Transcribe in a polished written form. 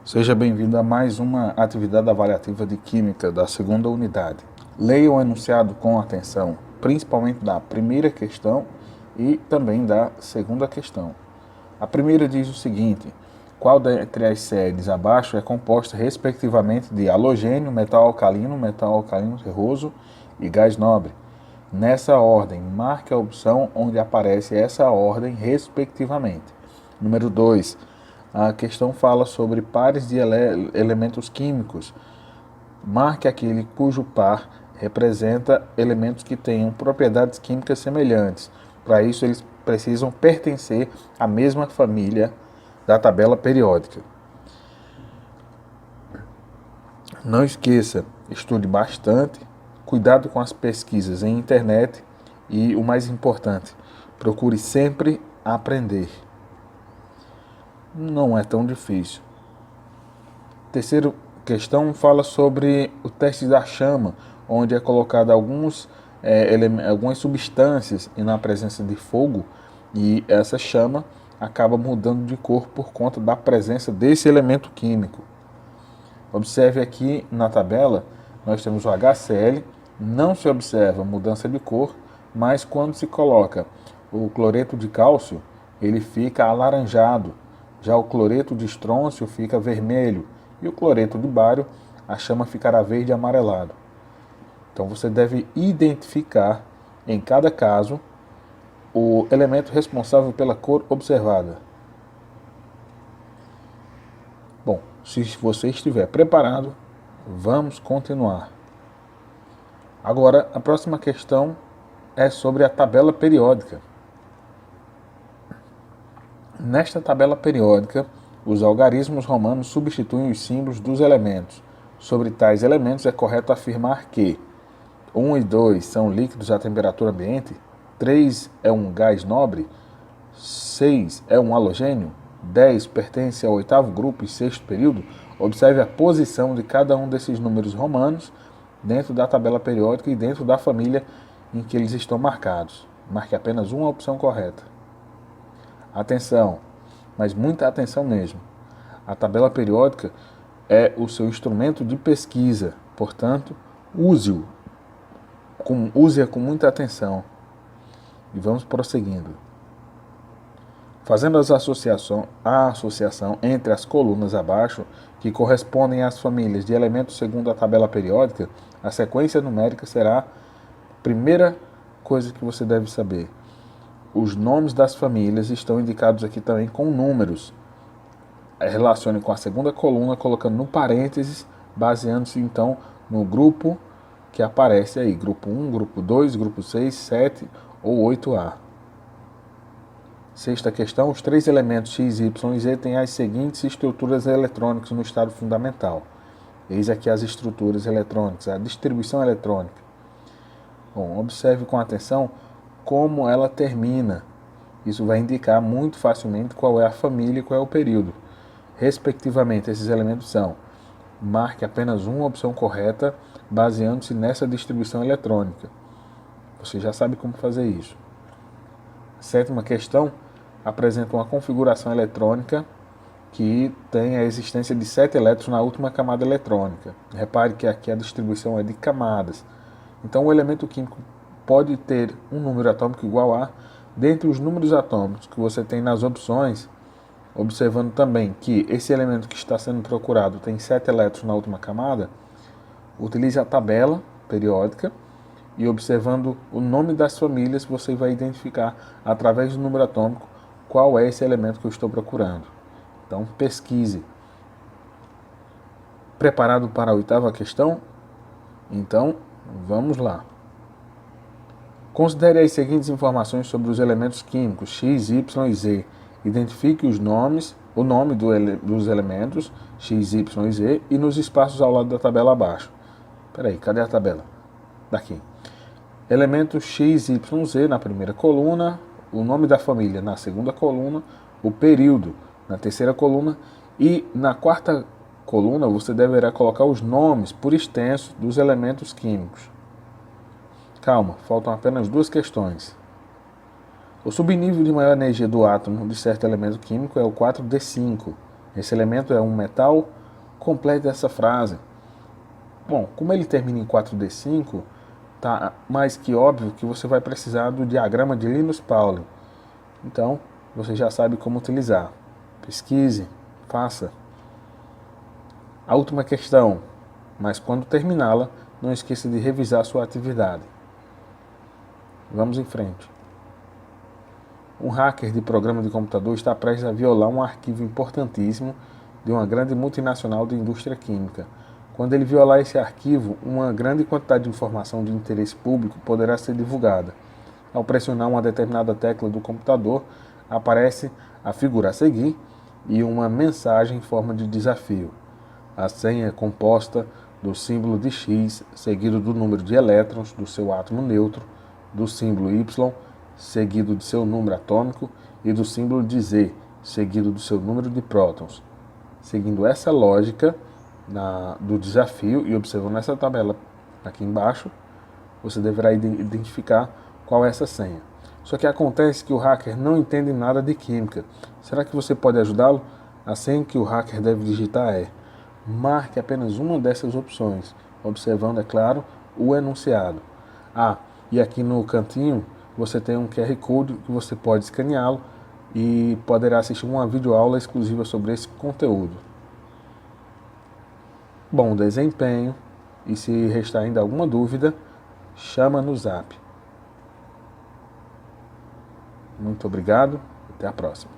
Seja bem-vindo a mais uma atividade avaliativa de Química da segunda unidade. Leia o enunciado com atenção, principalmente da primeira questão e também da segunda questão. A primeira diz o seguinte: qual dentre as séries abaixo é composta respectivamente de halogênio, metal alcalino terroso e gás nobre? Nessa ordem, marque a opção onde aparece essa ordem respectivamente. Número 2. A questão fala sobre pares de elementos químicos. Marque aquele cujo par representa elementos que tenham propriedades químicas semelhantes. Para isso, eles precisam pertencer à mesma família da tabela periódica. Não esqueça, estude bastante, cuidado com as pesquisas em internet e, o mais importante, procure sempre aprender. Não é tão difícil. Terceira questão fala sobre o teste da chama, onde é colocado algumas substâncias e na presença de fogo, e essa chama acaba mudando de cor por conta da presença desse elemento químico. Observe aqui na tabela, nós temos o HCl, não se observa mudança de cor, mas quando se coloca o cloreto de cálcio, ele fica alaranjado. Já o cloreto de estrôncio fica vermelho e o cloreto de bário, a chama ficará verde amarelado. Então você deve identificar em cada caso o elemento responsável pela cor observada. Bom, se você estiver preparado, vamos continuar. Agora, a próxima questão é sobre a tabela periódica. Nesta tabela periódica, os algarismos romanos substituem os símbolos dos elementos. Sobre tais elementos é correto afirmar que 1 e 2 são líquidos à temperatura ambiente, 3 é um gás nobre, 6 é um halogênio, 10 pertence ao oitavo grupo e sexto período. Observe a posição de cada um desses números romanos dentro da tabela periódica e dentro da família em que eles estão marcados. Marque apenas uma opção correta. Atenção, mas muita atenção mesmo. A tabela periódica é o seu instrumento de pesquisa, portanto, use-a com muita atenção. E vamos prosseguindo. Fazendo a associação entre as colunas abaixo, que correspondem às famílias de elementos segundo a tabela periódica, a sequência numérica será a primeira coisa que você deve saber. Os nomes das famílias estão indicados aqui também com números. Relacione com a segunda coluna, colocando no parênteses, baseando-se então no grupo que aparece aí. Grupo 1, grupo 2, grupo 6, 7 ou 8A. Sexta questão, os três elementos X, Y e Z têm as seguintes estruturas eletrônicas no estado fundamental. Eis aqui as estruturas eletrônicas, a distribuição eletrônica. Bom, observe com atenção como ela termina. Isso vai indicar muito facilmente qual é a família e qual é o período. Respectivamente, esses elementos são: marque apenas uma opção correta, baseando-se nessa distribuição eletrônica. Você já sabe como fazer isso. Sétima questão apresenta uma configuração eletrônica que tem a existência de 7 elétrons na última camada eletrônica. Repare que aqui a distribuição é de camadas. Então o elemento químico pode ter um número atômico igual a, dentre os números atômicos que você tem nas opções, observando também que esse elemento que está sendo procurado tem 7 elétrons na última camada, utilize a tabela periódica e observando o nome das famílias, você vai identificar através do número atômico qual é esse elemento que eu estou procurando. Então pesquise. Preparado para a oitava questão? Então vamos lá. Considere as seguintes informações sobre os elementos químicos X, Y e Z. Identifique o nome dos elementos X, Y e Z e nos espaços ao lado da tabela abaixo. Peraí, cadê a tabela? Daqui. Elementos X, Y, Z na primeira coluna, o nome da família na segunda coluna, o período na terceira coluna e na quarta coluna você deverá colocar os nomes por extenso dos elementos químicos. Calma, faltam apenas duas questões. O subnível de maior energia do átomo de certo elemento químico é o 4D5. Esse elemento é um metal Complete essa frase. Bom, como ele termina em 4D5, tá mais que óbvio que você vai precisar do diagrama de Linus Pauling. Então, você já sabe como utilizar. Pesquise, faça. A última questão, mas quando terminá-la, não esqueça de revisar sua atividade. Vamos em frente. Um hacker de programa de computador está prestes a violar um arquivo importantíssimo de uma grande multinacional de indústria química. Quando ele violar esse arquivo, uma grande quantidade de informação de interesse público poderá ser divulgada. Ao pressionar uma determinada tecla do computador, aparece a figura a seguir e uma mensagem em forma de desafio. A senha é composta do símbolo de X, seguido do número de elétrons do seu átomo neutro, do símbolo Y, seguido de seu número atômico, e do símbolo de Z, seguido do seu número de prótons. Seguindo essa lógica do desafio e observando essa tabela aqui embaixo, você deverá identificar qual é essa senha. Só que acontece que o hacker não entende nada de química. Será que você pode ajudá-lo? A senha que o hacker deve digitar é: marque apenas uma dessas opções, observando, é claro, o enunciado. E aqui no cantinho você tem um QR Code que você pode escaneá-lo e poderá assistir uma videoaula exclusiva sobre esse conteúdo. Bom desempenho, e se restar ainda alguma dúvida, chama no Zap. Muito obrigado, até a próxima.